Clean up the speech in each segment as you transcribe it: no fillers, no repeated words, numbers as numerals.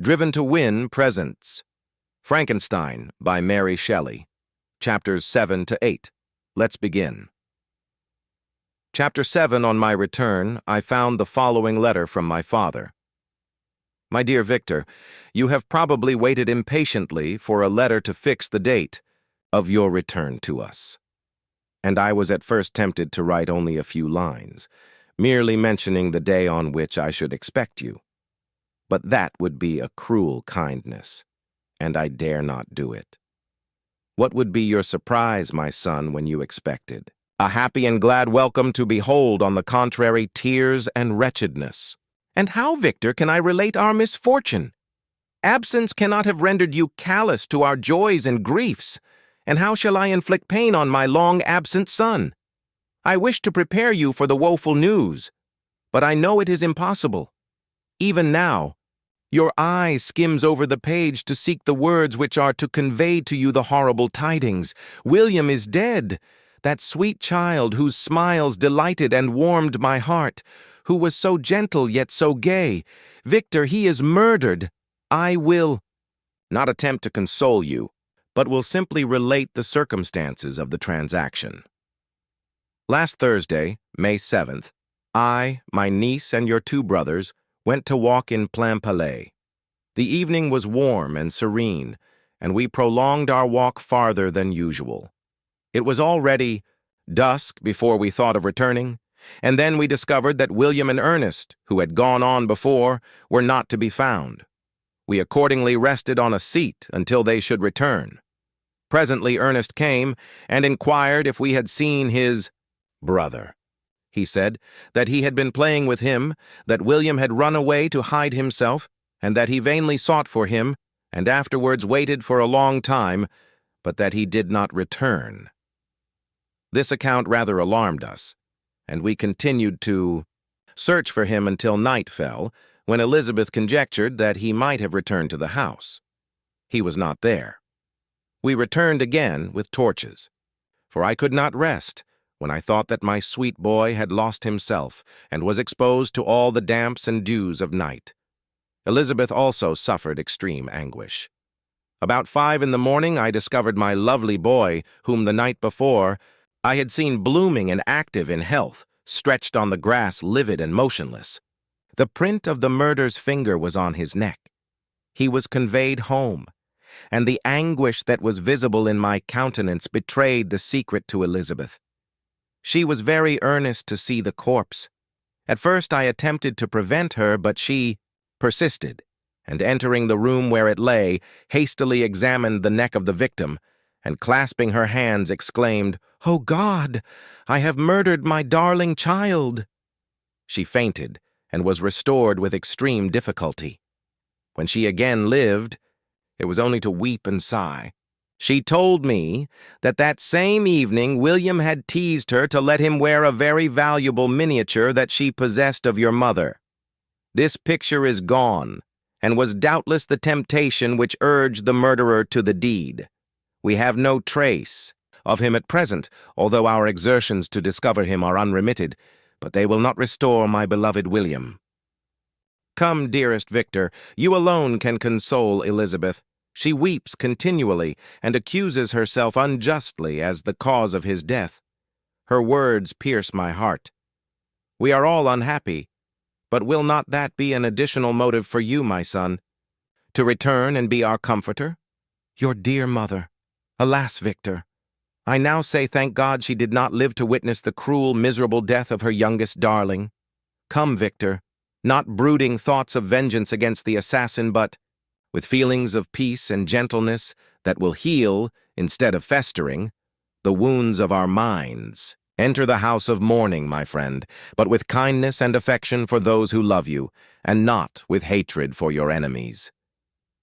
Driven to Win presents Frankenstein by Mary Shelley, Chapters 7 to 8. Let's begin. Chapter 7. On my return, I found the following letter from my father. My dear Victor, you have probably waited impatiently for a letter to fix the date of your return to us. And I was at first tempted to write only a few lines, merely mentioning the day on which I should expect you. But that would be a cruel kindness, and I dare not do it. What would be your surprise, my son, when you expected? A happy and glad welcome to behold, on the contrary, tears and wretchedness. And how, Victor, can I relate our misfortune? Absence cannot have rendered you callous to our joys and griefs, and how shall I inflict pain on my long-absent son? I wish to prepare you for the woeful news, but I know it is impossible. Even now, your eye skims over the page to seek the words which are to convey to you the horrible tidings. William is dead, that sweet child whose smiles delighted and warmed my heart, who was so gentle yet so gay. Victor, he is murdered. I will not attempt to console you, but will simply relate the circumstances of the transaction. Last Thursday, May 7th, I, my niece, and your two brothers went to walk in Plainpalais. The evening was warm and serene, and we prolonged our walk farther than usual. It was already dusk before we thought of returning, and then we discovered that William and Ernest, who had gone on before, were not to be found. We accordingly rested on a seat until they should return. Presently Ernest came and inquired if we had seen his brother. He said that he had been playing with him, that William had run away to hide himself, and that he vainly sought for him, and afterwards waited for a long time, but that he did not return. This account rather alarmed us, and we continued to search for him until night fell, when Elizabeth conjectured that he might have returned to the house. He was not there. We returned again with torches, for I could not rest when I thought that my sweet boy had lost himself and was exposed to all the damps and dews of night. Elizabeth also suffered extreme anguish. About 5 in the morning I discovered my lovely boy, whom the night before I had seen blooming and active in health, stretched on the grass, livid and motionless. The print of the murderer's finger was on his neck. He was conveyed home, and the anguish that was visible in my countenance betrayed the secret to Elizabeth. She was very earnest to see the corpse. At first I attempted to prevent her, but she persisted, and entering the room where it lay, hastily examined the neck of the victim, and clasping her hands exclaimed, "Oh God, I have murdered my darling child!" She fainted, and was restored with extreme difficulty. When she again lived, it was only to weep and sigh. She told me that that same evening William had teased her to let him wear a very valuable miniature that she possessed of your mother. This picture is gone, and was doubtless the temptation which urged the murderer to the deed. We have no trace of him at present, although our exertions to discover him are unremitted, but they will not restore my beloved William. Come, dearest Victor, you alone can console Elizabeth. She weeps continually and accuses herself unjustly as the cause of his death. Her words pierce my heart. We are all unhappy, but will not that be an additional motive for you, my son, to return and be our comforter? Your dear mother. Alas, Victor, I now say thank God she did not live to witness the cruel, miserable death of her youngest darling. Come, Victor, not brooding thoughts of vengeance against the assassin, but with feelings of peace and gentleness that will heal, instead of festering, the wounds of our minds. Enter the house of mourning, my friend, but with kindness and affection for those who love you, and not with hatred for your enemies.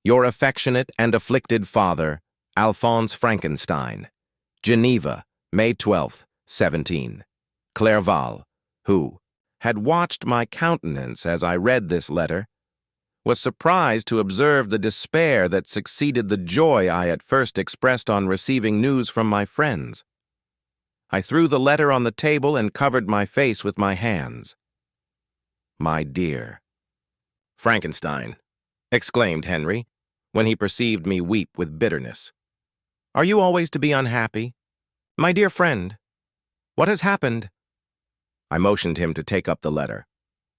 Your affectionate and afflicted father, Alphonse Frankenstein. Geneva, May 12th, 17. Clerval, who had watched my countenance as I read this letter, was surprised to observe the despair that succeeded the joy I at first expressed on receiving news from my friends. I threw the letter on the table and covered my face with my hands. My dear Frankenstein, exclaimed Henry, when he perceived me weep with bitterness. "Are you always to be unhappy? My dear friend, what has happened?" I motioned him to take up the letter,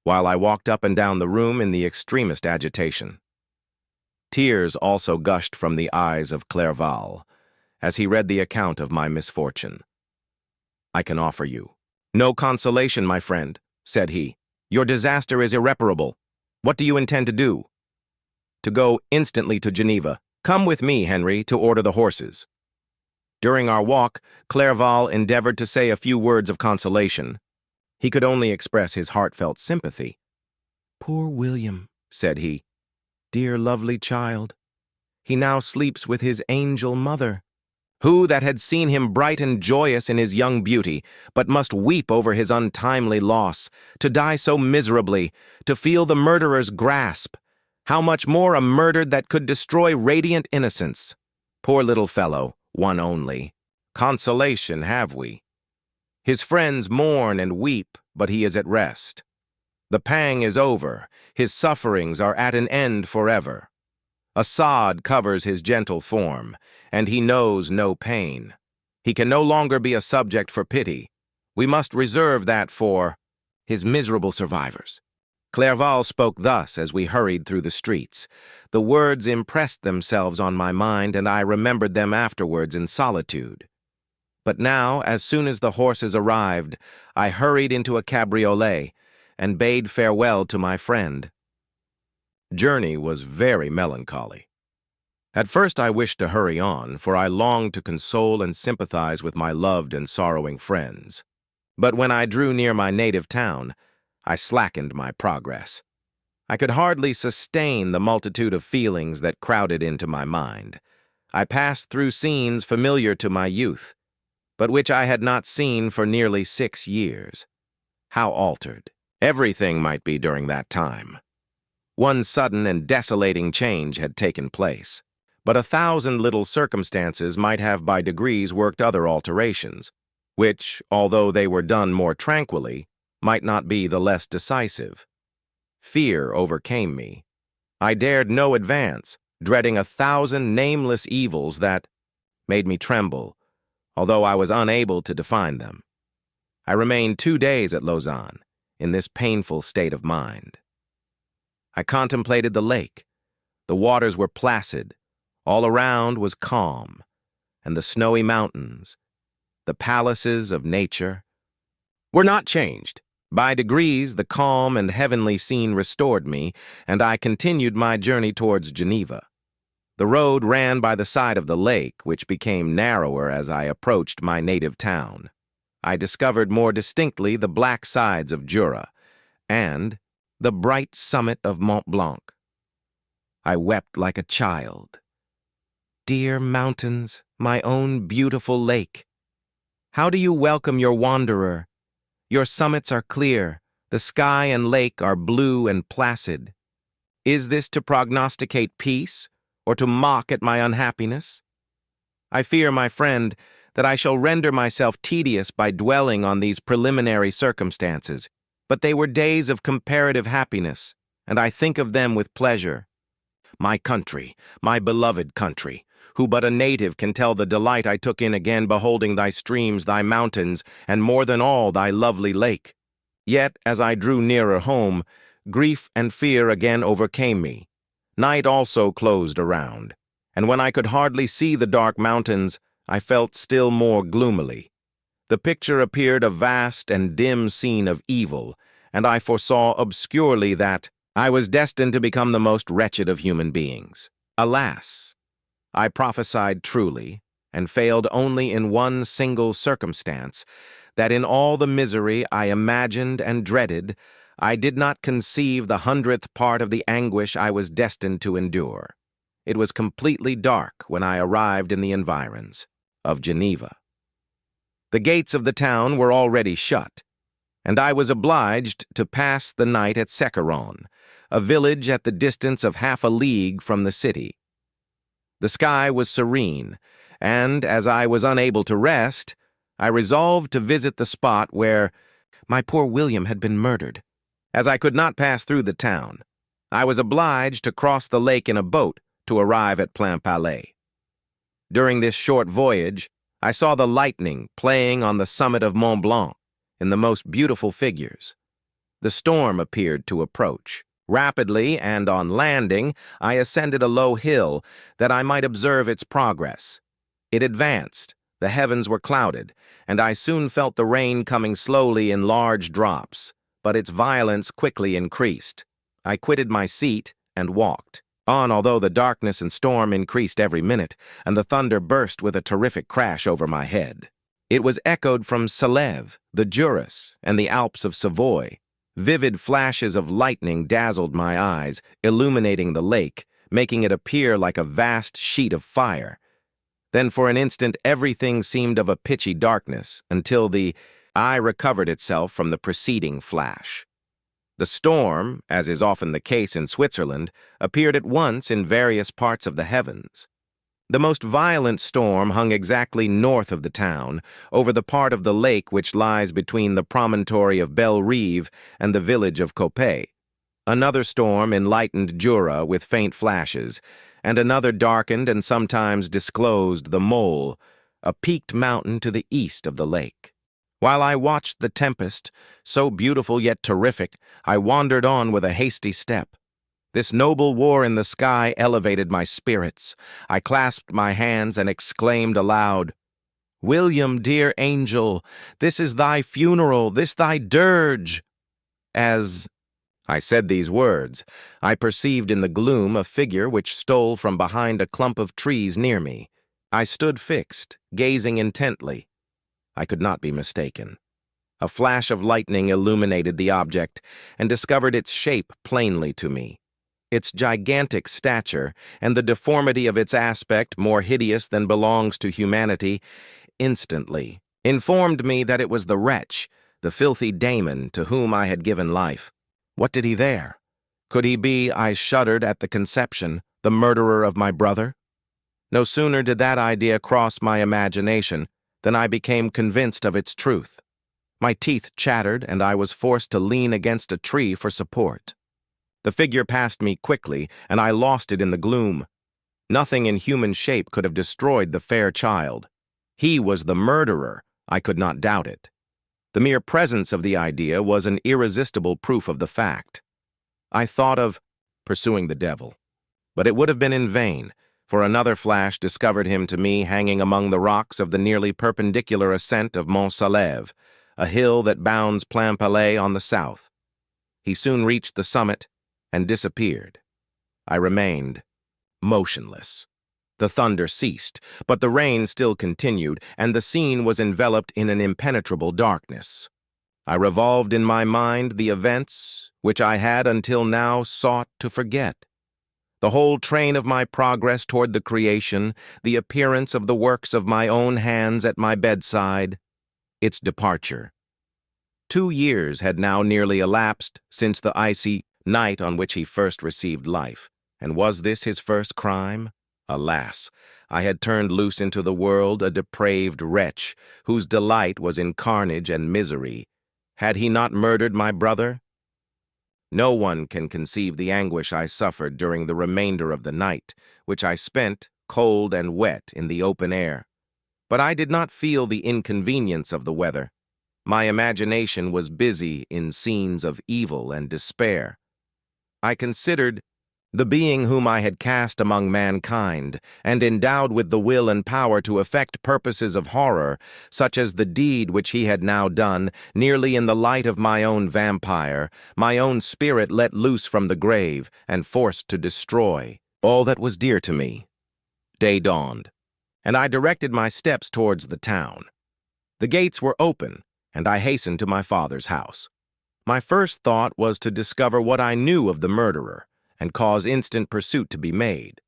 while I walked up and down the room in the extremest agitation. Tears also gushed from the eyes of Clerval, as he read the account of my misfortune. "I can offer you no consolation, my friend," said he. "Your disaster is irreparable. What do you intend to do?" "To go instantly to Geneva. Come with me, Henry, to order the horses." During our walk, Clerval endeavored to say a few words of consolation. He could only express his heartfelt sympathy. "Poor William," said he. "Dear lovely child. He now sleeps with his angel mother. Who that had seen him bright and joyous in his young beauty, but must weep over his untimely loss, to die so miserably, to feel the murderer's grasp? How much more a murder that could destroy radiant innocence? Poor little fellow, one only. Consolation have we? His friends mourn and weep, but he is at rest. The pang is over, his sufferings are at an end forever. A sod covers his gentle form, and he knows no pain. He can no longer be a subject for pity. We must reserve that for his miserable survivors." Clerval spoke thus as we hurried through the streets. The words impressed themselves on my mind, and I remembered them afterwards in solitude. But now, as soon as the horses arrived, I hurried into a cabriolet and bade farewell to my friend. Journey was very melancholy. At first I wished to hurry on, for I longed to console and sympathize with my loved and sorrowing friends. But when I drew near my native town, I slackened my progress. I could hardly sustain the multitude of feelings that crowded into my mind. I passed through scenes familiar to my youth, but which I had not seen for nearly 6 years. How altered everything might be during that time! One sudden and desolating change had taken place, but 1,000 little circumstances might have by degrees worked other alterations, which, although they were done more tranquilly, might not be the less decisive. Fear overcame me. I dared no advance, dreading 1,000 nameless evils that made me tremble, although I was unable to define them. I remained 2 days at Lausanne, in this painful state of mind. I contemplated the lake. The waters were placid, all around was calm, and the snowy mountains, the palaces of nature, were not changed. By degrees, the calm and heavenly scene restored me, and I continued my journey towards Geneva. The road ran by the side of the lake, which became narrower as I approached my native town. I discovered more distinctly the black sides of Jura, and the bright summit of Mont Blanc. I wept like a child. Dear mountains, my own beautiful lake, how do you welcome your wanderer? Your summits are clear, the sky and lake are blue and placid. Is this to prognosticate peace, or to mock at my unhappiness? I fear, my friend, that I shall render myself tedious by dwelling on these preliminary circumstances, but they were days of comparative happiness, and I think of them with pleasure. My country, my beloved country, who but a native can tell the delight I took in again beholding thy streams, thy mountains, and more than all, thy lovely lake. Yet, as I drew nearer home, grief and fear again overcame me. Night also closed around, and when I could hardly see the dark mountains, I felt still more gloomily. The picture appeared a vast and dim scene of evil, and I foresaw obscurely that I was destined to become the most wretched of human beings. Alas! I prophesied truly, and failed only in one single circumstance, that in all the misery I imagined and dreaded, I did not conceive the 100th part of the anguish I was destined to endure. It was completely dark when I arrived in the environs of Geneva. The gates of the town were already shut, and I was obliged to pass the night at Sequeron, a village at the distance of half a league from the city. The sky was serene, and, as I was unable to rest, I resolved to visit the spot where my poor William had been murdered. As I could not pass through the town, I was obliged to cross the lake in a boat to arrive at Plainpalais. During this short voyage, I saw the lightning playing on the summit of Mont Blanc in the most beautiful figures. The storm appeared to approach. Rapidly, and on landing, I ascended a low hill that I might observe its progress. It advanced, the heavens were clouded, and I soon felt the rain coming slowly in large drops, but its violence quickly increased. I quitted my seat and walked on, although the darkness and storm increased every minute, and the thunder burst with a terrific crash over my head. It was echoed from Salève, the Jura, and the Alps of Savoy. Vivid flashes of lightning dazzled my eyes, illuminating the lake, making it appear like a vast sheet of fire. Then for an instant everything seemed of a pitchy darkness, until the eye recovered itself from the preceding flash. The storm, as is often the case in Switzerland, appeared at once in various parts of the heavens. The most violent storm hung exactly north of the town, over the part of the lake which lies between the promontory of Belle Rive and the village of Coppet. Another storm enlightened Jura with faint flashes, and another darkened and sometimes disclosed the Mole, a peaked mountain to the east of the lake. While I watched the tempest, so beautiful yet terrific, I wandered on with a hasty step. This noble war in the sky elevated my spirits. I clasped my hands and exclaimed aloud, "William, dear angel, this is thy funeral, this thy dirge." As I said these words, I perceived in the gloom a figure which stole from behind a clump of trees near me. I stood fixed, gazing intently. I could not be mistaken. A flash of lightning illuminated the object and discovered its shape plainly to me. Its gigantic stature, and the deformity of its aspect, more hideous than belongs to humanity, instantly informed me that it was the wretch, the filthy Damon, to whom I had given life. What did he there? Could he be, I shuddered at the conception, the murderer of my brother? No sooner did that idea cross my imagination than I became convinced of its truth. My teeth chattered, and I was forced to lean against a tree for support. The figure passed me quickly, and I lost it in the gloom. Nothing in human shape could have destroyed the fair child. He was the murderer, I could not doubt it. The mere presence of the idea was an irresistible proof of the fact. I thought of pursuing the devil, but it would have been in vain, for another flash discovered him to me hanging among the rocks of the nearly perpendicular ascent of Mont Salève, a hill that bounds Plainpalais on the south. He soon reached the summit and disappeared. I remained motionless. The thunder ceased, but the rain still continued, and the scene was enveloped in an impenetrable darkness. I revolved in my mind the events which I had until now sought to forget. The whole train of my progress toward the creation, the appearance of the works of my own hands at my bedside, its departure. 2 years had now nearly elapsed since the icy night on which he first received life. And was this his first crime? Alas, I had turned loose into the world a depraved wretch, whose delight was in carnage and misery. Had he not murdered my brother? No one can conceive the anguish I suffered during the remainder of the night, which I spent, cold and wet, in the open air. But I did not feel the inconvenience of the weather. My imagination was busy in scenes of evil and despair. I considered the being whom I had cast among mankind, and endowed with the will and power to effect purposes of horror, such as the deed which he had now done, nearly in the light of my own vampire, my own spirit let loose from the grave, and forced to destroy all that was dear to me. Day dawned, and I directed my steps towards the town. The gates were open, and I hastened to my father's house. My first thought was to discover what I knew of the murderer, and cause instant pursuit to be made.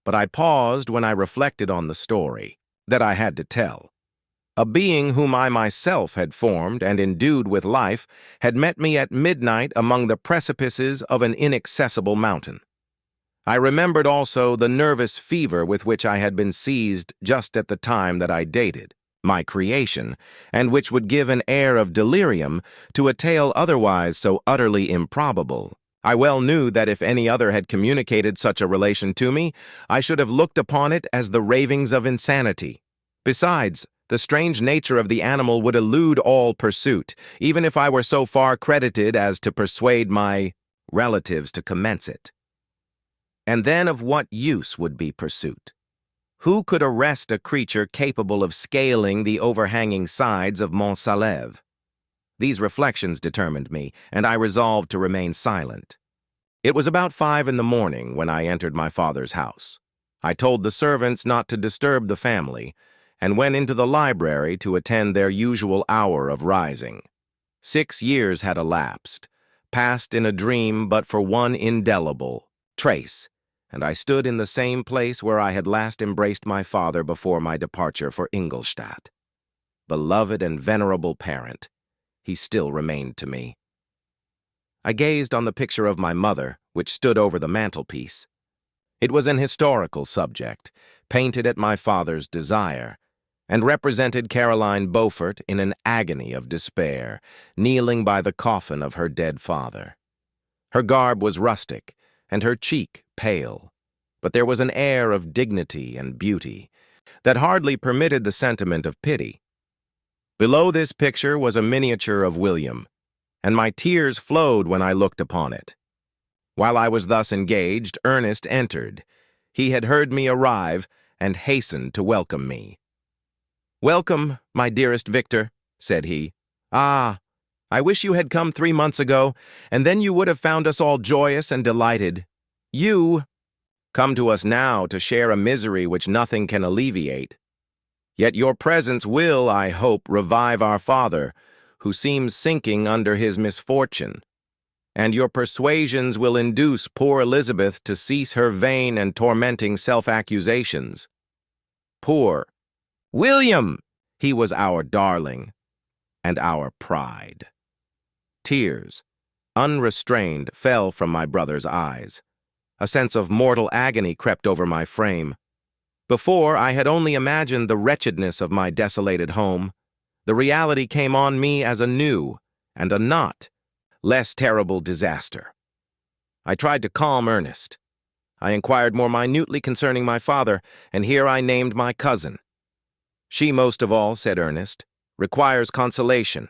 But I paused when I reflected on the story that I had to tell. A being whom I myself had formed and endued with life had met me at midnight among the precipices of an inaccessible mountain. I remembered also the nervous fever with which I had been seized just at the time that I dated my creation, and which would give an air of delirium to a tale otherwise so utterly improbable. I well knew that if any other had communicated such a relation to me, I should have looked upon it as the ravings of insanity. Besides, the strange nature of the animal would elude all pursuit, even if I were so far credited as to persuade my relatives to commence it. And then of what use would be pursuit? Who could arrest a creature capable of scaling the overhanging sides of Mont Salève? These reflections determined me, and I resolved to remain silent. It was about 5 in the morning when I entered my father's house. I told the servants not to disturb the family, and went into the library to attend their usual hour of rising. 6 years had elapsed, passed in a dream but for one indelible trace, and I stood in the same place where I had last embraced my father before my departure for Ingolstadt. Beloved and venerable parent, he still remained to me. I gazed on the picture of my mother, which stood over the mantelpiece. It was an historical subject, painted at my father's desire, and represented Caroline Beaufort in an agony of despair, kneeling by the coffin of her dead father. Her garb was rustic, and her cheek pale, but there was an air of dignity and beauty that hardly permitted the sentiment of pity. Below this picture was a miniature of William, and my tears flowed when I looked upon it. While I was thus engaged, Ernest entered. He had heard me arrive and hastened to welcome me. "Welcome, my dearest Victor," said he. "Ah, I wish you had come 3 months ago, and then you would have found us all joyous and delighted. You come to us now to share a misery which nothing can alleviate. Yet your presence will, I hope, revive our father, who seems sinking under his misfortune. And your persuasions will induce poor Elizabeth to cease her vain and tormenting self-accusations. Poor William! He was our darling and our pride." Tears, unrestrained, fell from my brother's eyes. A sense of mortal agony crept over my frame. Before, I had only imagined the wretchedness of my desolated home. The reality came on me as a new and a not less terrible disaster. I tried to calm Ernest. I inquired more minutely concerning my father, and here I named my cousin. "She most of all," said Ernest, "requires consolation.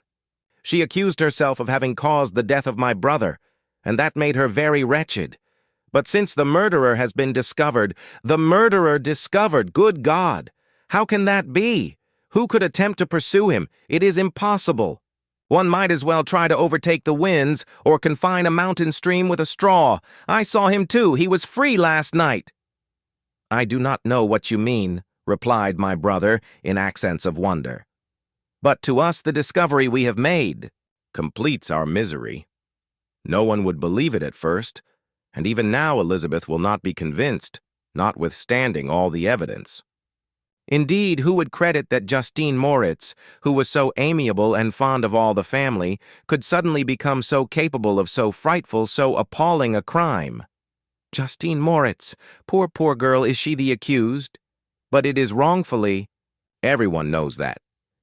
She accused herself of having caused the death of my brother, and that made her very wretched. But since the murderer has been discovered, good God! How can that be? Who could attempt to pursue him? It is impossible. One might as well try to overtake the winds or confine a mountain stream with a straw. I saw him too. He was free last night." "I do not know what you mean," replied my brother in accents of wonder. "But to us the discovery we have made completes our misery. No one would believe it at first, and even now Elizabeth will not be convinced, notwithstanding all the evidence. Indeed, who would credit that Justine Moritz, who was so amiable and fond of all the family, could suddenly become so capable of so frightful, so appalling a crime? Justine Moritz, poor girl, is she the accused? But it is wrongfully. Everyone knows that.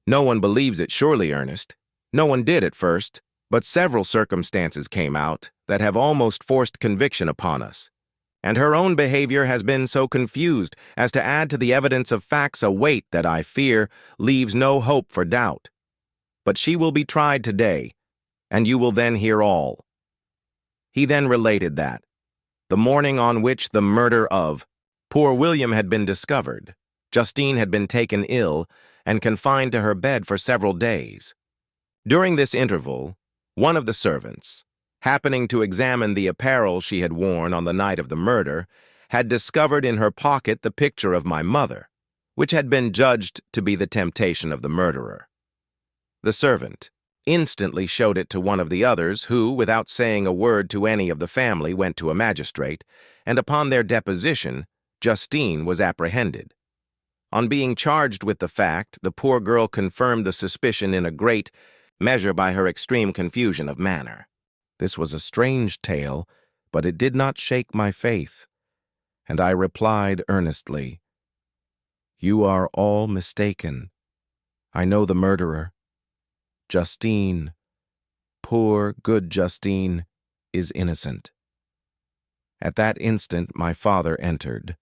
No one believes it, surely, Ernest. No one did at first, but several circumstances came out that have almost forced conviction upon us. And her own behavior has been so confused as to add to the evidence of facts a weight that, I fear, leaves no hope for doubt. But she will be tried today, and you will then hear all." He then related that, the morning on which the murder of poor William had been discovered, Justine had been taken ill and confined to her bed for several days. During this interval, one of the servants, happening to examine the apparel she had worn on the night of the murder, had discovered in her pocket the picture of my mother, which had been judged to be the temptation of the murderer. The servant instantly showed it to one of the others, who, without saying a word to any of the family, went to a magistrate, and upon their deposition, Justine was apprehended. On being charged with the fact, the poor girl confirmed the suspicion in a great measure by her extreme confusion of manner. This was a strange tale, but it did not shake my faith, and I replied earnestly, "You are all mistaken. I know the murderer. Justine, poor, good Justine, is innocent." At that instant, my father entered.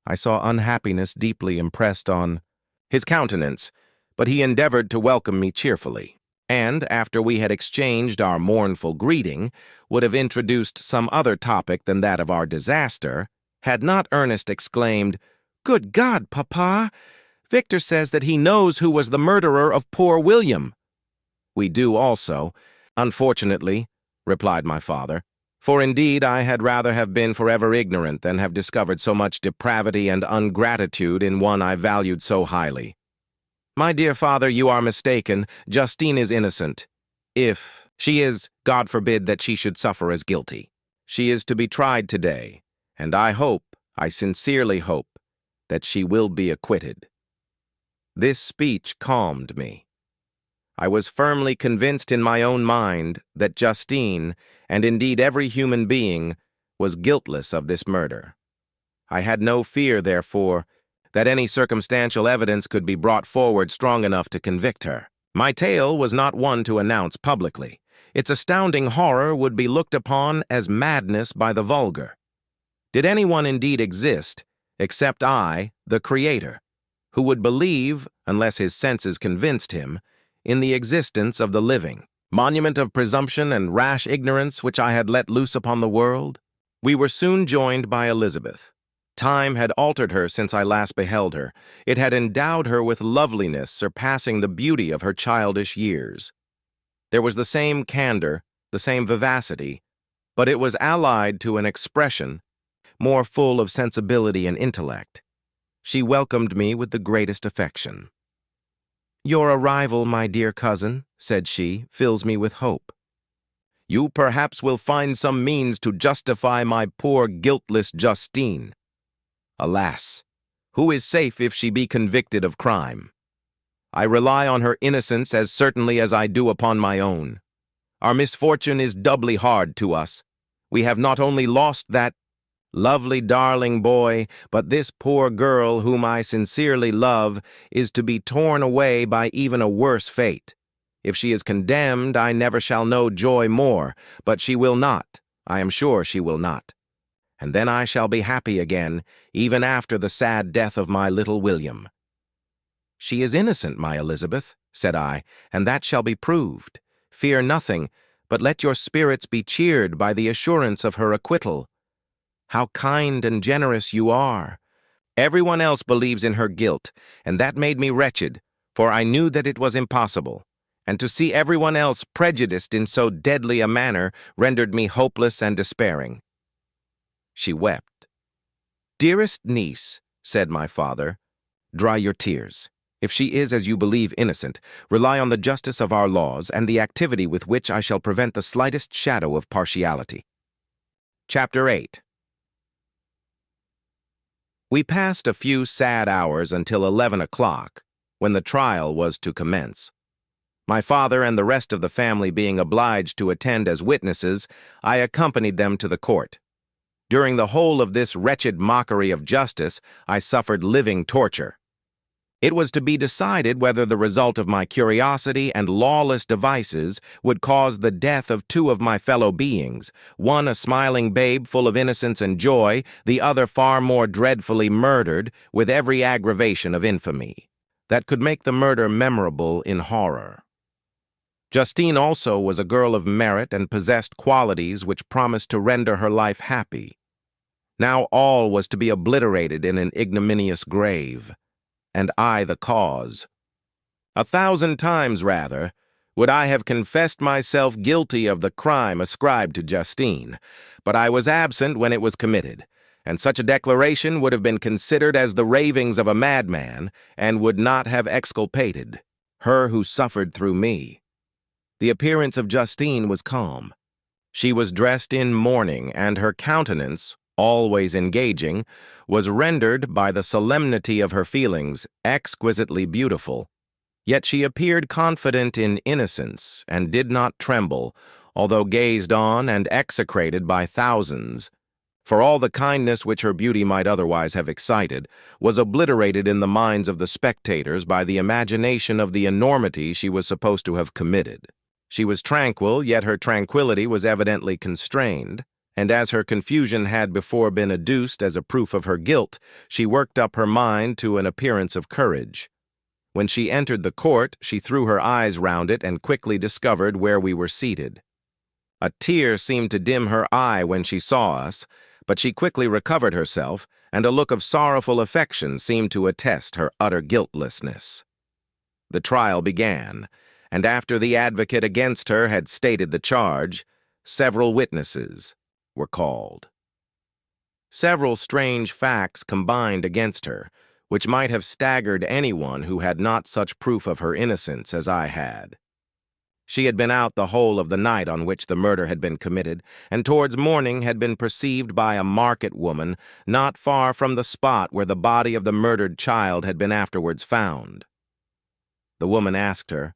I saw unhappiness deeply impressed on his countenance, but he endeavored to welcome me cheerfully, and, after we had exchanged our mournful greeting, would have introduced some other topic than that of our disaster, had not Ernest exclaimed, "Good God, Papa! Victor says that he knows who was the murderer of poor William." "We do also, unfortunately," replied my father, "for indeed I had rather have been forever ignorant than have discovered so much depravity and ungratitude in one I valued so highly. My dear father, you are mistaken. Justine is innocent. If she is, God forbid that she should suffer as guilty. She is to be tried today, and I sincerely hope, that she will be acquitted." This speech calmed me. I was firmly convinced in my own mind that Justine, and indeed every human being, was guiltless of this murder. I had no fear, therefore, that any circumstantial evidence could be brought forward strong enough to convict her. My tale was not one to announce publicly. Its astounding horror would be looked upon as madness by the vulgar. Did anyone indeed exist, except I, the Creator, who would believe, unless his senses convinced him, in the existence of the living, monument of presumption and rash ignorance which I had let loose upon the world? We were soon joined by Elizabeth. Time had altered her since I last beheld her. It had endowed her with loveliness surpassing the beauty of her childish years. There was the same candor, the same vivacity, but it was allied to an expression more full of sensibility and intellect. She welcomed me with the greatest affection. "Your arrival, my dear cousin," said she, "fills me with hope. You perhaps will find some means to justify my poor guiltless Justine. Alas, who is safe if she be convicted of crime? I rely on her innocence as certainly as I do upon my own. Our misfortune is doubly hard to us. We have not only lost that lovely darling boy, but this poor girl whom I sincerely love is to be torn away by even a worse fate. If she is condemned, I never shall know joy more, but she will not, I am sure she will not. And then I shall be happy again, even after the sad death of my little William." "She is innocent, my Elizabeth," said I, "and that shall be proved. Fear nothing, but let your spirits be cheered by the assurance of her acquittal. How kind and generous you are! Everyone else believes in her guilt, and that made me wretched, for I knew that it was impossible, and to see everyone else prejudiced in so deadly a manner rendered me hopeless and despairing." She wept. "Dearest niece," said my father, "dry your tears. If she is, as you believe, innocent, rely on the justice of our laws and the activity with which I shall prevent the slightest shadow of partiality." Chapter 8. We passed a few sad hours until 11 o'clock, when the trial was to commence. My father and the rest of the family being obliged to attend as witnesses, I accompanied them to the court. During the whole of this wretched mockery of justice, I suffered living torture. It was to be decided whether the result of my curiosity and lawless devices would cause the death of two of my fellow beings, one a smiling babe full of innocence and joy, the other far more dreadfully murdered, with every aggravation of infamy that could make the murder memorable in horror. Justine also was a girl of merit and possessed qualities which promised to render her life happy. Now all was to be obliterated in an ignominious grave, and I the cause. 1,000 times, rather, would I have confessed myself guilty of the crime ascribed to Justine, but I was absent when it was committed, and such a declaration would have been considered as the ravings of a madman, and would not have exculpated her who suffered through me. The appearance of Justine was calm. She was dressed in mourning, and her countenance, always engaging, was rendered by the solemnity of her feelings exquisitely beautiful. Yet she appeared confident in innocence, and did not tremble, although gazed on and execrated by thousands. For all the kindness which her beauty might otherwise have excited was obliterated in the minds of the spectators by the imagination of the enormity she was supposed to have committed. She was tranquil, yet her tranquillity was evidently constrained, and as her confusion had before been adduced as a proof of her guilt, she worked up her mind to an appearance of courage. When she entered the court, she threw her eyes round it and quickly discovered where we were seated. A tear seemed to dim her eye when she saw us, but she quickly recovered herself, and a look of sorrowful affection seemed to attest her utter guiltlessness. The trial began, and after the advocate against her had stated the charge, several witnesses were called. Several strange facts combined against her, which might have staggered anyone who had not such proof of her innocence as I had. She had been out the whole of the night on which the murder had been committed, and towards morning had been perceived by a market woman not far from the spot where the body of the murdered child had been afterwards found. The woman asked her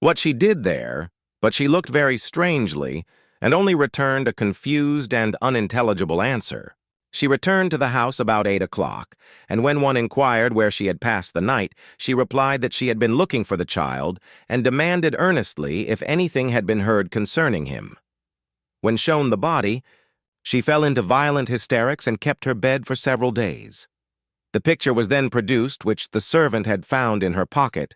what she did there, but she looked very strangely, and only returned a confused and unintelligible answer. She returned to the house about 8 o'clock, and when one inquired where she had passed the night, she replied that she had been looking for the child, and demanded earnestly if anything had been heard concerning him. When shown the body, she fell into violent hysterics and kept her bed for several days. The picture was then produced which the servant had found in her pocket,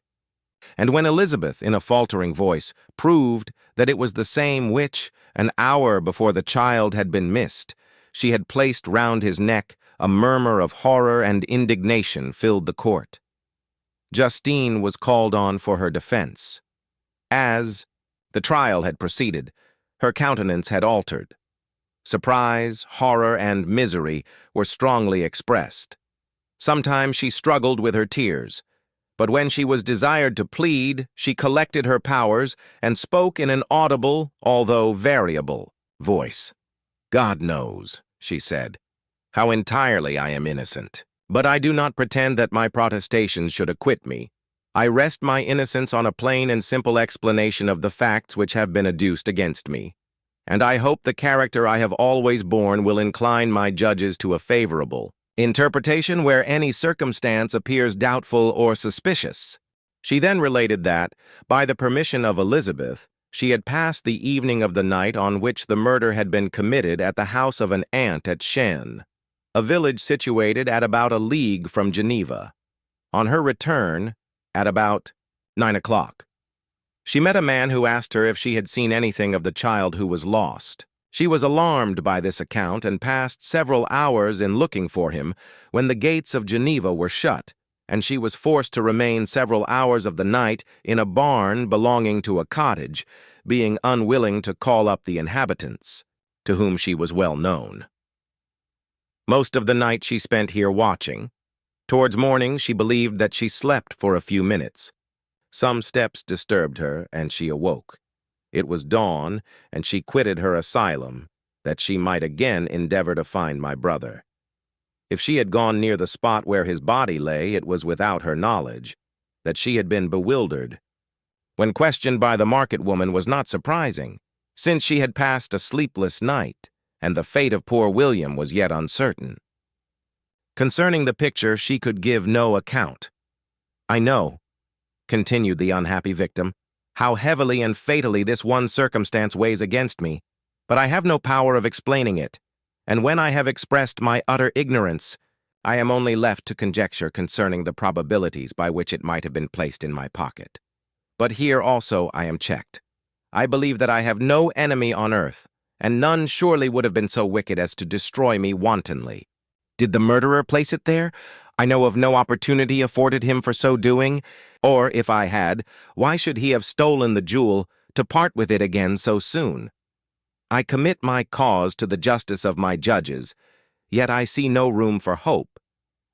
and when Elizabeth, in a faltering voice, proved that it was the same which, an hour before the child had been missed, she had placed round his neck, a murmur of horror and indignation filled the court. Justine was called on for her defense. As the trial had proceeded, her countenance had altered. Surprise, horror, and misery were strongly expressed. Sometimes she struggled with her tears, but when she was desired to plead, she collected her powers and spoke in an audible, although variable, voice. "God knows," she said, "how entirely I am innocent. But I do not pretend that my protestations should acquit me. I rest my innocence on a plain and simple explanation of the facts which have been adduced against me. And I hope the character I have always borne will incline my judges to a favorable interpretation where any circumstance appears doubtful or suspicious." She then related that, by the permission of Elizabeth, she had passed the evening of the night on which the murder had been committed at the house of an aunt at Shen, a village situated at about a league from Geneva. On her return, at about 9 o'clock, she met a man who asked her if she had seen anything of the child who was lost. She was alarmed by this account and passed several hours in looking for him when the gates of Geneva were shut, and she was forced to remain several hours of the night in a barn belonging to a cottage, being unwilling to call up the inhabitants, to whom she was well known. Most of the night she spent here watching. Towards morning she believed that she slept for a few minutes. Some steps disturbed her, and she awoke. It was dawn, and she quitted her asylum, that she might again endeavor to find my brother. If she had gone near the spot where his body lay, it was without her knowledge, that she had been bewildered. When questioned by the market woman was not surprising, since she had passed a sleepless night, and the fate of poor William was yet uncertain. Concerning the picture, she could give no account. "I know," continued the unhappy victim, "how heavily and fatally this one circumstance weighs against me, but I have no power of explaining it, and when I have expressed my utter ignorance, I am only left to conjecture concerning the probabilities by which it might have been placed in my pocket. But here also I am checked. I believe that I have no enemy on earth, and none surely would have been so wicked as to destroy me wantonly. Did the murderer place it there? I know of no opportunity afforded him for so doing, or, if I had, why should he have stolen the jewel to part with it again so soon? I commit my cause to the justice of my judges, yet I see no room for hope.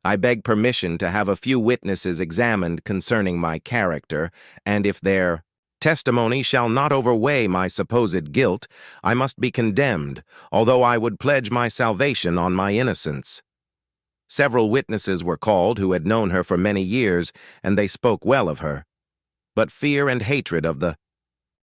I beg permission to have a few witnesses examined concerning my character, and if their testimony shall not overweigh my supposed guilt, I must be condemned, although I would pledge my salvation on my innocence." Several witnesses were called who had known her for many years, and they spoke well of her. But fear and hatred of the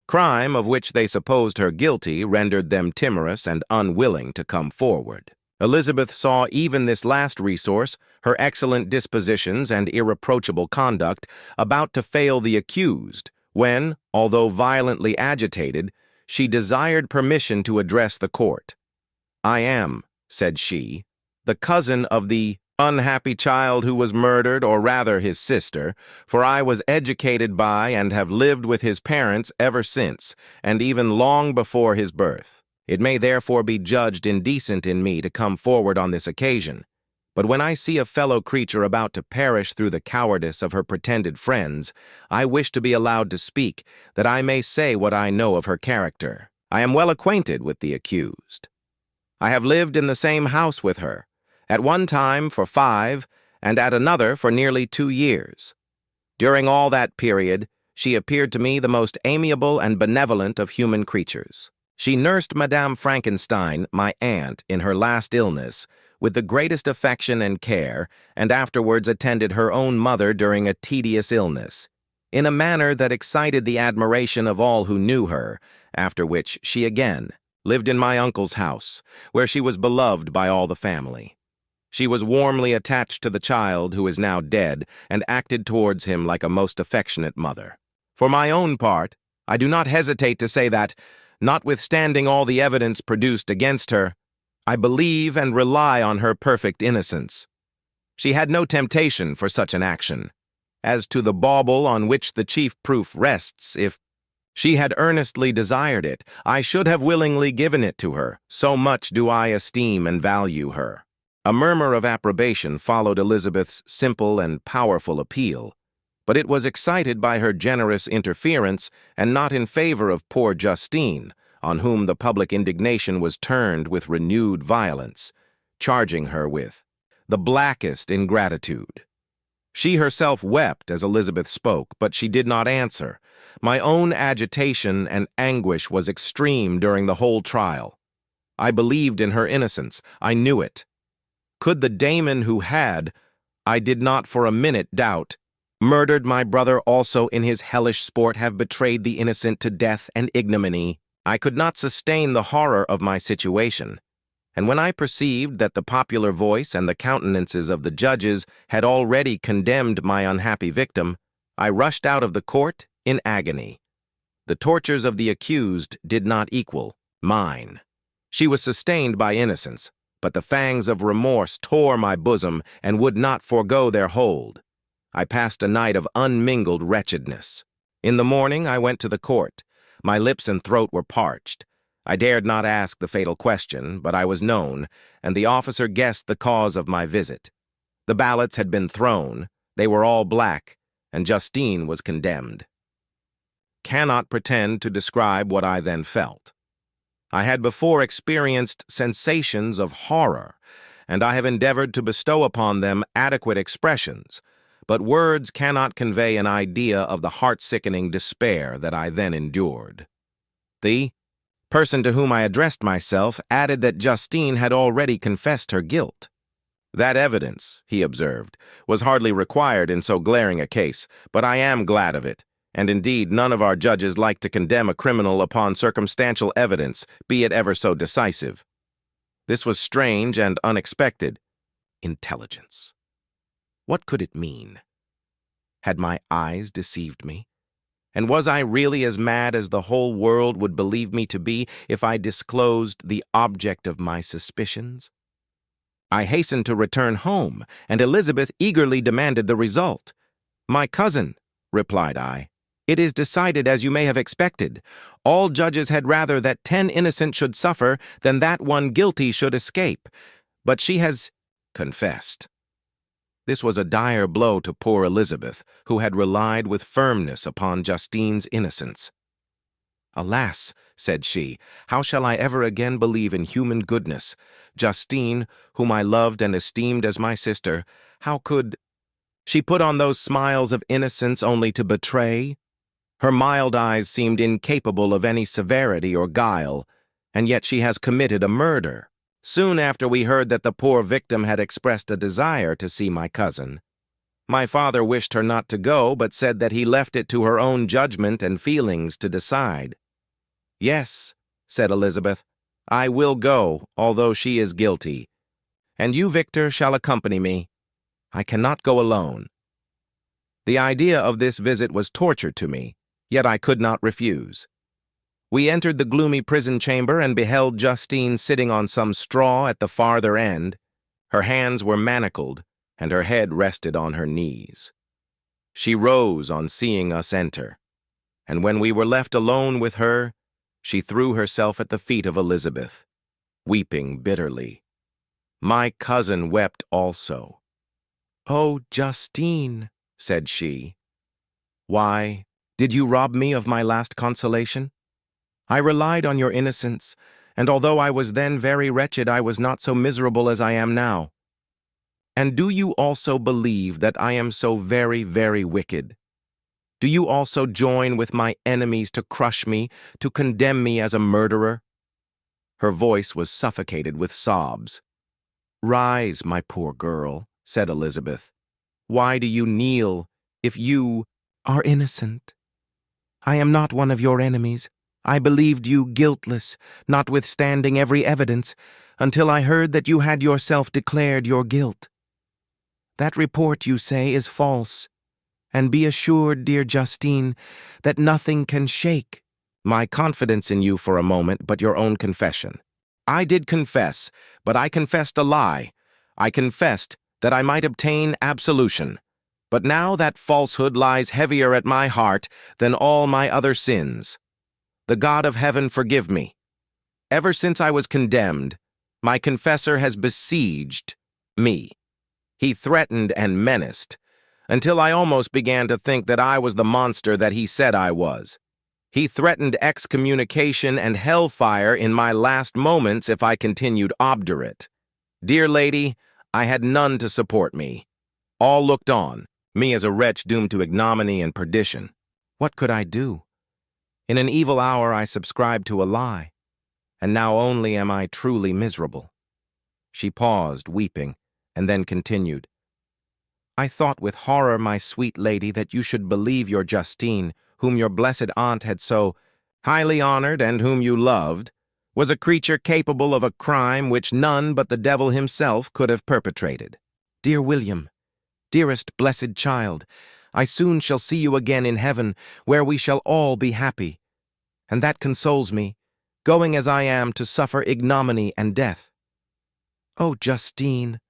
crime of which they supposed her guilty rendered them timorous and unwilling to come forward. Elizabeth saw even this last resource, her excellent dispositions and irreproachable conduct, about to fail the accused, when, although violently agitated, she desired permission to address the court. "I am," said she, "the cousin of the unhappy child who was murdered, or rather his sister, for I was educated by and have lived with his parents ever since, and even long before his birth. It may therefore be judged indecent in me to come forward on this occasion. But when I see a fellow creature about to perish through the cowardice of her pretended friends, I wish to be allowed to speak, that I may say what I know of her character. I am well acquainted with the accused. I have lived in the same house with her, at one time for 5, and at another for nearly 2 years. During all that period, she appeared to me the most amiable and benevolent of human creatures. She nursed Madame Frankenstein, my aunt, in her last illness, with the greatest affection and care, and afterwards attended her own mother during a tedious illness, in a manner that excited the admiration of all who knew her, after which she again lived in my uncle's house, where she was beloved by all the family. She was warmly attached to the child who is now dead, and acted towards him like a most affectionate mother. For my own part, I do not hesitate to say that, notwithstanding all the evidence produced against her, I believe and rely on her perfect innocence. She had no temptation for such an action. As to the bauble on which the chief proof rests, if she had earnestly desired it, I should have willingly given it to her, so much do I esteem and value her." A murmur of approbation followed Elizabeth's simple and powerful appeal, but it was excited by her generous interference and not in favor of poor Justine, on whom the public indignation was turned with renewed violence, charging her with the blackest ingratitude. She herself wept as Elizabeth spoke, but she did not answer. My own agitation and anguish was extreme during the whole trial. I believed in her innocence. I knew it. Could the daemon who had, I did not for a minute doubt, murdered my brother also in his hellish sport have betrayed the innocent to death and ignominy? I could not sustain the horror of my situation, and when I perceived that the popular voice and the countenances of the judges had already condemned my unhappy victim, I rushed out of the court in agony. The tortures of the accused did not equal mine. She was sustained by innocence, but the fangs of remorse tore my bosom and would not forego their hold. I passed a night of unmingled wretchedness. In the morning I went to the court. My lips and throat were parched. I dared not ask the fatal question, but I was known, and the officer guessed the cause of my visit. The ballots had been thrown, they were all black, and Justine was condemned. Cannot pretend to describe what I then felt. I had before experienced sensations of horror, and I have endeavored to bestow upon them adequate expressions, but words cannot convey an idea of the heart-sickening despair that I then endured. The person to whom I addressed myself added that Justine had already confessed her guilt. That evidence, he observed, was hardly required in so glaring a case, but I am glad of it, and indeed none of our judges like to condemn a criminal upon circumstantial evidence, be it ever so decisive. This was strange and unexpected. Intelligence. What could it mean? Had my eyes deceived me? And was I really as mad as the whole world would believe me to be if I disclosed the object of my suspicions? I hastened to return home, and Elizabeth eagerly demanded the result. "My cousin," replied I, "it is decided as you may have expected. All judges had rather that 10 innocent should suffer than that one guilty should escape. But she has confessed." This was a dire blow to poor Elizabeth, who had relied with firmness upon Justine's innocence. "Alas," said she, "how shall I ever again believe in human goodness? Justine, whom I loved and esteemed as my sister, how could she put on those smiles of innocence only to betray? Her mild eyes seemed incapable of any severity or guile, and yet she has committed a murder." Soon after we heard that the poor victim had expressed a desire to see my cousin. My father wished her not to go, but said that he left it to her own judgment and feelings to decide. "Yes," said Elizabeth, "I will go, although she is guilty. And you, Victor, shall accompany me. I cannot go alone." The idea of this visit was torture to me, yet I could not refuse. We entered the gloomy prison chamber and beheld Justine sitting on some straw at the farther end. Her hands were manacled, and her head rested on her knees. She rose on seeing us enter, and when we were left alone with her, she threw herself at the feet of Elizabeth, weeping bitterly. My cousin wept also. "Oh, Justine," said she, "why, did you rob me of my last consolation? I relied on your innocence, and although I was then very wretched, I was not so miserable as I am now. And do you also believe that I am so very, very wicked? Do you also join with my enemies to crush me, to condemn me as a murderer?" Her voice was suffocated with sobs. "Rise, my poor girl," said Elizabeth. "Why do you kneel if you are innocent? I am not one of your enemies. I believed you guiltless, notwithstanding every evidence, until I heard that you had yourself declared your guilt. That report, you say, is false, and be assured, dear Justine, that nothing can shake my confidence in you for a moment but your own confession. I did confess, but I confessed a lie. I confessed that I might obtain absolution. But now that falsehood lies heavier at my heart than all my other sins. The God of heaven forgive me. Ever since I was condemned, my confessor has besieged me. He threatened and menaced, until I almost began to think that I was the monster that he said I was. He threatened excommunication and hellfire in my last moments if I continued obdurate. Dear lady, I had none to support me. All looked on, me as a wretch doomed to ignominy and perdition. What could I do? In an evil hour I subscribed to a lie, and now only am I truly miserable." She paused, weeping, and then continued. "I thought with horror, my sweet lady, that you should believe your Justine, whom your blessed aunt had so highly honored and whom you loved, was a creature capable of a crime which none but the devil himself could have perpetrated. Dear William, dearest blessed child, I soon shall see you again in heaven, where we shall all be happy, and that consoles me, going as I am to suffer ignominy and death. Oh, Justine,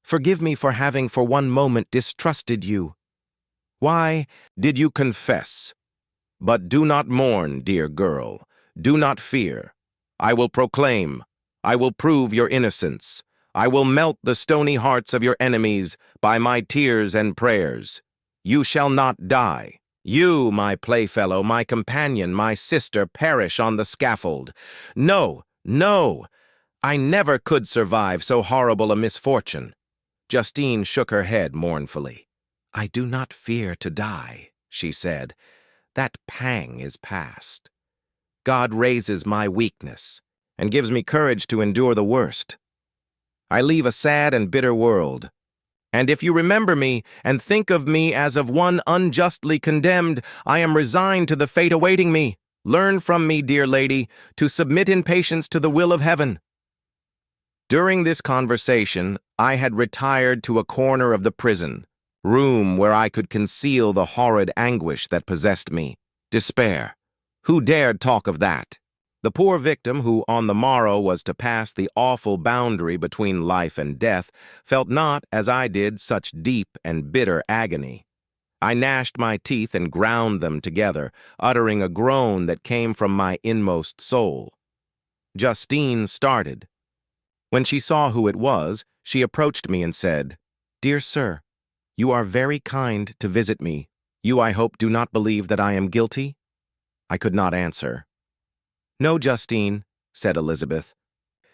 forgive me for having for one moment distrusted you. Why did you confess? But do not mourn, dear girl. Do not fear. I will proclaim. I will prove your innocence. I will melt the stony hearts of your enemies by my tears and prayers. You shall not die. You, my playfellow, my companion, my sister, perish on the scaffold. No, no, I never could survive so horrible a misfortune." Justine shook her head mournfully. "I do not fear to die," she said. "That pang is past. God raises my weakness and gives me courage to endure the worst. I leave a sad and bitter world. And if you remember me and think of me as of one unjustly condemned, I am resigned to the fate awaiting me. Learn from me, dear lady, to submit in patience to the will of heaven." During this conversation, I had retired to a corner of the prison, room where I could conceal the horrid anguish that possessed me. Despair. Who dared talk of that? The poor victim, who on the morrow was to pass the awful boundary between life and death, felt not, as I did, such deep and bitter agony. I gnashed my teeth and ground them together, uttering a groan that came from my inmost soul. Justine started. When she saw who it was, she approached me and said, "Dear sir, you are very kind to visit me. You, I hope, do not believe that I am guilty?" I could not answer. "No, Justine," said Elizabeth.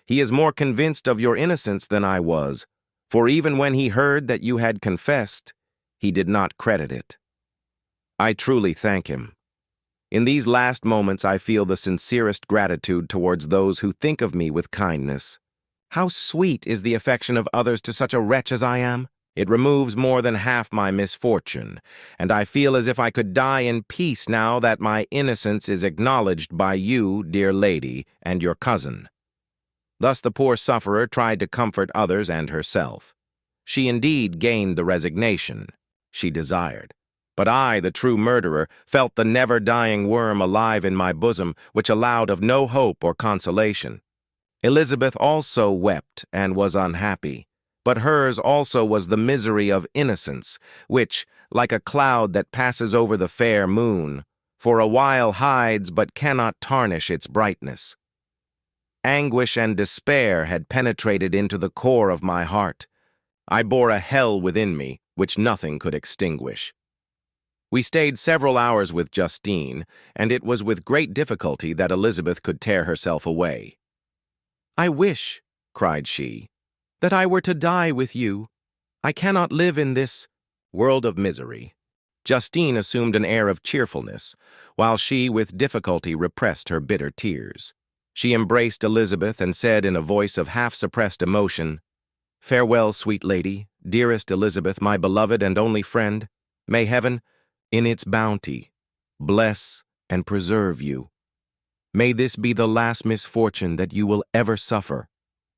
"He is more convinced of your innocence than I was, for even when he heard that you had confessed, he did not credit it. I truly thank him. In these last moments I feel the sincerest gratitude towards those who think of me with kindness. How sweet is the affection of others to such a wretch as I am! It removes more than half my misfortune, and I feel as if I could die in peace now that my innocence is acknowledged by you, dear lady, and your cousin." Thus the poor sufferer tried to comfort others and herself. She indeed gained the resignation she desired. But I, the true murderer, felt the never-dying worm alive in my bosom, which allowed of no hope or consolation. Elizabeth also wept and was unhappy, but hers also was the misery of innocence, which, like a cloud that passes over the fair moon, for a while hides but cannot tarnish its brightness. Anguish and despair had penetrated into the core of my heart. I bore a hell within me, which nothing could extinguish. We stayed several hours with Justine, and it was with great difficulty that Elizabeth could tear herself away. "I wish," cried she, "that I were to die with you. I cannot live in this world of misery." Justine assumed an air of cheerfulness, while she with difficulty repressed her bitter tears. She embraced Elizabeth and said in a voice of half-suppressed emotion, "Farewell, sweet lady, dearest Elizabeth, my beloved and only friend. May heaven, in its bounty, bless and preserve you. May this be the last misfortune that you will ever suffer.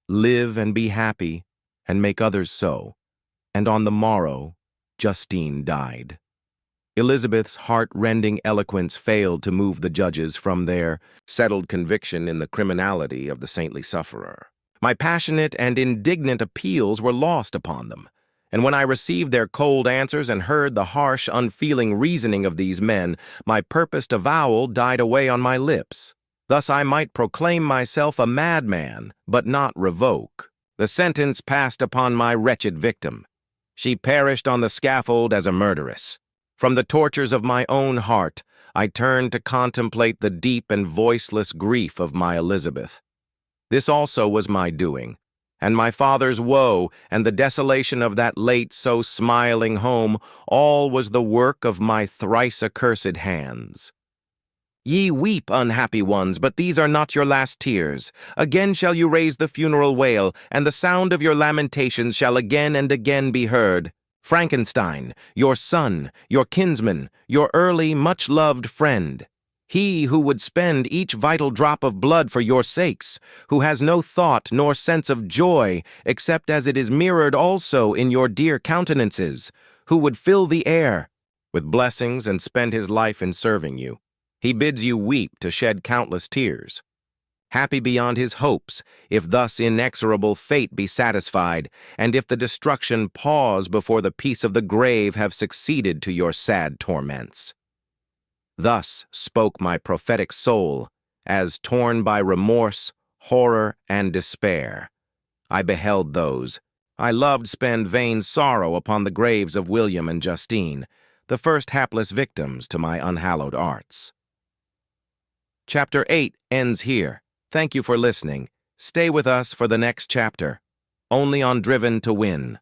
Live and be happy, and make others so." And on the morrow, Justine died. Elizabeth's heart-rending eloquence failed to move the judges from their settled conviction in the criminality of the saintly sufferer. My passionate and indignant appeals were lost upon them, and when I received their cold answers and heard the harsh, unfeeling reasoning of these men, my purposed avowal died away on my lips. Thus I might proclaim myself a madman, but not revoke. The sentence passed upon my wretched victim. She perished on the scaffold as a murderess. From the tortures of my own heart, I turned to contemplate the deep and voiceless grief of my Elizabeth. This also was my doing, and my father's woe and the desolation of that late so smiling home, all was the work of my thrice accursed hands. Ye weep, unhappy ones, but these are not your last tears. Again shall you raise the funeral wail, and the sound of your lamentations shall again and again be heard. Frankenstein, your son, your kinsman, your early, much-loved friend, he who would spend each vital drop of blood for your sakes, who has no thought nor sense of joy, except as it is mirrored also in your dear countenances, who would fill the air with blessings and spend his life in serving you. He bids you weep to shed countless tears. Happy beyond his hopes, if thus inexorable fate be satisfied, and if the destruction pause before the peace of the grave have succeeded to your sad torments. Thus spoke my prophetic soul, as torn by remorse, horror, and despair. I beheld those I loved spend vain sorrow upon the graves of William and Justine, the first hapless victims to my unhallowed arts. Chapter 8 ends here. Thank you for listening. Stay with us for the next chapter, only on Driven to Win.